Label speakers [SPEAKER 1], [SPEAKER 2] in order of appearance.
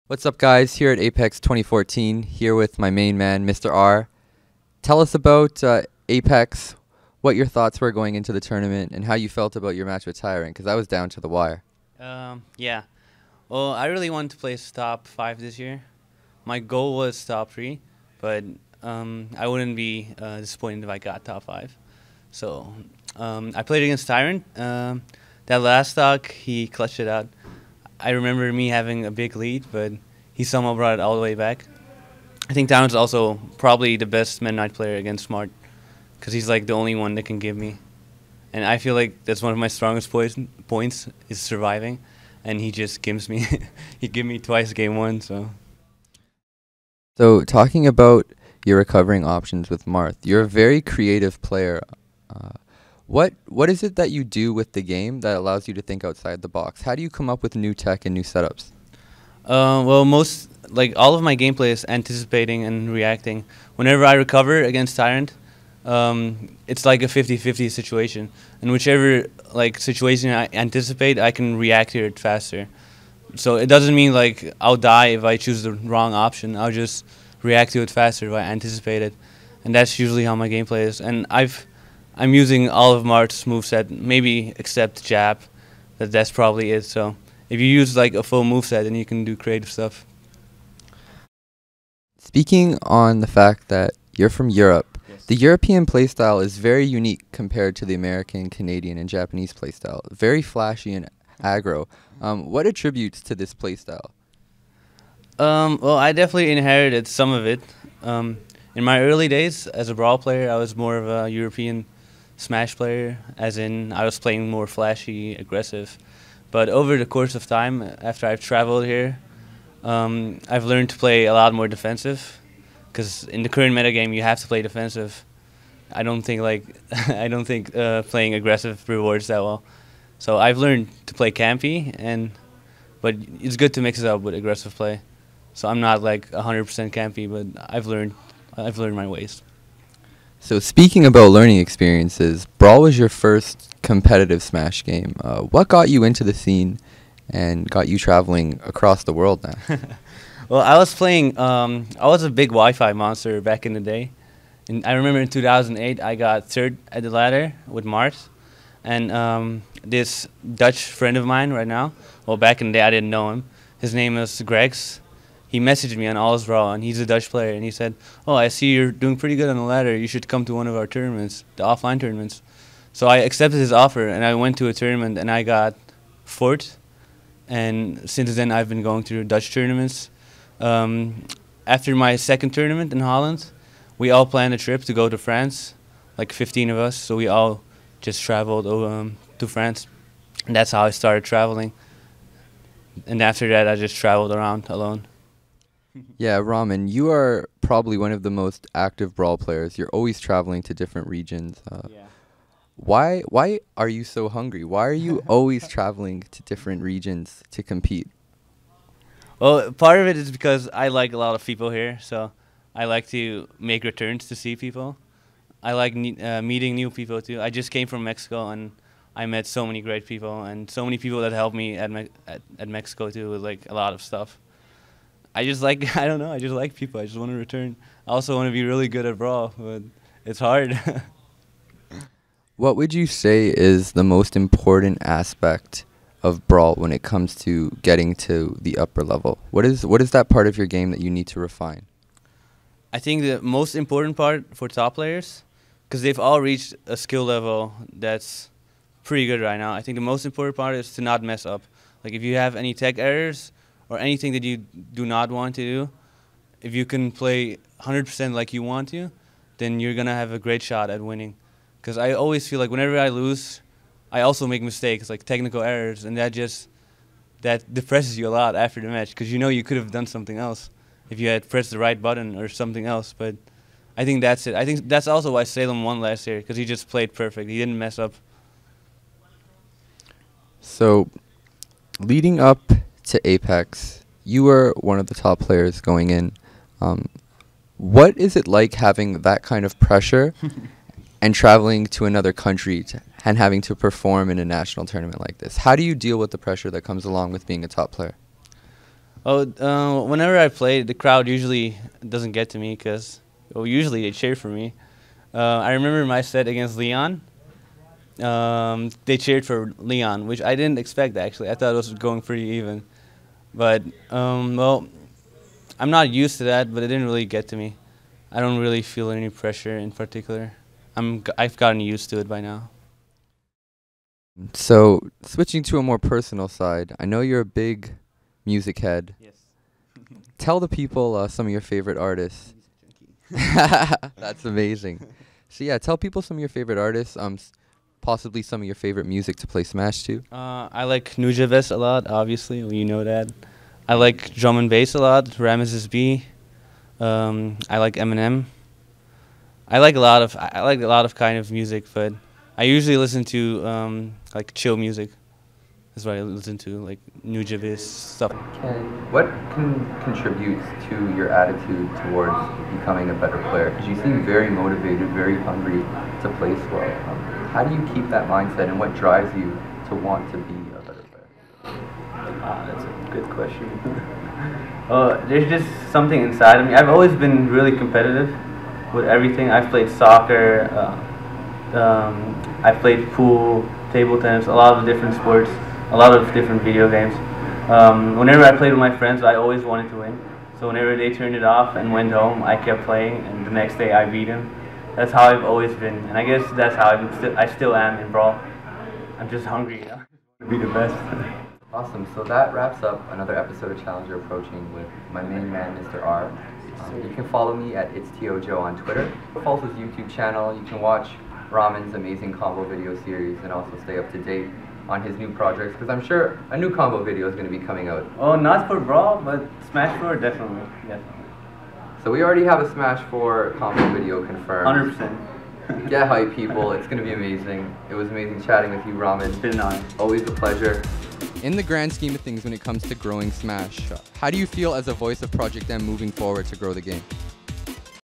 [SPEAKER 1] What's up, guys? Here at Apex 2014, here with my main man, Mr.R. Tell us about Apex, what your thoughts were going into the tournament, and how you felt about your match with Tyrant, because I was down to the wire.
[SPEAKER 2] Yeah. Well, I really wanted to place top 5 this year. My goal was top 3, but I wouldn't be disappointed if I got top 5. So I played against Tyrant. That last stock, he clutched it out. I remember me having a big lead, but he somehow brought it all the way back. I think Tyrant's also probably the best Meta Knight player against Smart, because he's like the only one that can give me. And I feel like that's one of my strongest points is surviving, and he just gives me. He gave me twice game 1, so.
[SPEAKER 1] So, talking about your recovering options with Marth, you're a very creative player. What is it that you do with the game that allows you to think outside the box? How do you come up with new tech and new setups?
[SPEAKER 2] Well, all of my gameplay is anticipating and reacting. Whenever I recover against Tyrant, it's like a 50-50 situation. And whichever situation I anticipate, I can react to it faster. So it doesn't mean I'll die if I choose the wrong option. I'll just react to it faster if I anticipate it. And that's usually how my gameplay is. And I'm using all of Marth's moveset, maybe except jab. That's probably it. So if you use a full moveset, then you can do creative stuff.
[SPEAKER 1] Speaking on the fact that you're from Europe,
[SPEAKER 2] Yes.
[SPEAKER 1] the European playstyle is very unique compared to the American, Canadian, and Japanese playstyle. Very flashy and aggro. What attributes to this playstyle?
[SPEAKER 2] Well, I definitely inherited some of it. In my early days as a Brawl player, I was more of a European Smash player, as in I was playing more flashy, aggressive. But over the course of time, after I've traveled here, I've learned to play a lot more defensive. Because in the current metagame, you have to play defensive. I don't think playing aggressive rewards that well. So I've learned to play campy, but it's good to mix it up with aggressive play. So I'm not 100% campy, but I've learned my ways.
[SPEAKER 1] So speaking about learning experiences, Brawl was your first competitive Smash game. What got you into the scene and got you traveling across the world now?
[SPEAKER 2] Well, I was playing. I was a big Wi-Fi monster back in the day, and I remember in 2008 I got third at the ladder with Mars, and this Dutch friend of mine right now. Well, back in the day I didn't know him. His name is Gregs. He messaged me on All's Raw, and he's a Dutch player, and he said, "Oh, I see you're doing pretty good on the ladder. You should come to one of our tournaments, the offline tournaments." So I accepted his offer, and I went to a tournament, and I got fourth. And since then, I've been going to Dutch tournaments. After my second tournament in Holland, we all planned a trip to go to France, 15 of us. So we all just traveled to France, and that's how I started traveling. And after that, I just traveled around alone.
[SPEAKER 1] Yeah, Ramen, you are probably one of the most active Brawl players. You're always traveling to different regions.
[SPEAKER 2] Yeah.
[SPEAKER 1] Why are you so hungry? Why are you always traveling to different regions to compete?
[SPEAKER 2] Well, part of it is because I like a lot of people here, so I like to make returns to see people. I like meeting new people too. I just came from Mexico, and I met so many great people, and so many people that helped me at Mexico too with a lot of stuff. I just I don't know, I just like people. I just want to return. I also want to be really good at Brawl, but it's hard.
[SPEAKER 1] What would you say is the most important aspect of Brawl when it comes to getting to the upper level? What is that part of your game that you need to refine?
[SPEAKER 2] I think the most important part for top players, because they've all reached a skill level that's pretty good right now, I think the most important part is to not mess up. If you have any tech errors or anything that you do not want to do, if you can play 100% like you want to, then you're going to have a great shot at winning. Because I always feel whenever I lose, I also make mistakes, technical errors, and that depresses you a lot after the match, because you could have done something else if you had pressed the right button or something else. But I think that's it. I think that's also why Salem won last year, because he just played perfect. He didn't mess up.
[SPEAKER 1] So, leading up to Apex, you were one of the top players going in. What is it like having that kind of pressure and traveling to another country and having to perform in a national tournament like this? How do you deal with the pressure that comes along with being a top player?
[SPEAKER 2] Oh, whenever I play, the crowd usually doesn't get to me because, well, usually they cheer for me. I remember my set against Leon. They cheered for Leon, which I didn't expect actually. I thought it was going pretty even. But, well, I'm not used to that, but it didn't really get to me. I don't really feel any pressure in particular. I've gotten used to it by now.
[SPEAKER 1] So, switching to a more personal side, I know you're a big music head.
[SPEAKER 2] Yes.
[SPEAKER 1] Tell the people some of your favorite artists. That's amazing. So yeah, tell people some of your favorite artists, possibly some of your favorite music to play Smash to.
[SPEAKER 2] I like Nujaves a lot, obviously, well, you know that. I like drum and bass a lot, Ramesses B. I like Eminem. I like a lot of kind of music, but I usually listen to like chill music. That's what I listen to, like Nujaves stuff.
[SPEAKER 1] What contributes to your attitude towards becoming a better player? Because you seem very motivated, very hungry to place well. How do you keep that mindset, and what drives you to want to be a better player?
[SPEAKER 2] That's a good question. There's just something inside of me. I've always been really competitive with everything. I've played soccer, I've played pool, table tennis, a lot of different sports, a lot of different video games. Whenever I played with my friends, I always wanted to win. So whenever they turned it off and went home, I kept playing, and the next day I beat them. That's how I've always been, and I guess that's how I still am in Brawl. I'm just hungry, you know, to be the best.
[SPEAKER 1] Awesome. So that wraps up another episode of Challenger Approaching with my main man, Mr.R. You can follow me at It'sTOJoe on Twitter. Follow his YouTube channel. You can watch Ramen's amazing combo video series and also stay up to date on his new projects, because I'm sure a new combo video is going to be coming out.
[SPEAKER 2] Oh, not for Brawl, but Smash 4, definitely.
[SPEAKER 1] So we already have a Smash 4 combo video confirmed.
[SPEAKER 2] 100%.
[SPEAKER 1] Get hype, people. It's going to be amazing. It was amazing chatting with you, Ramen.
[SPEAKER 2] It's been an honor.
[SPEAKER 1] Always a pleasure. In the grand scheme of things when it comes to growing Smash, how do you feel as a voice of Project M moving forward to grow the game?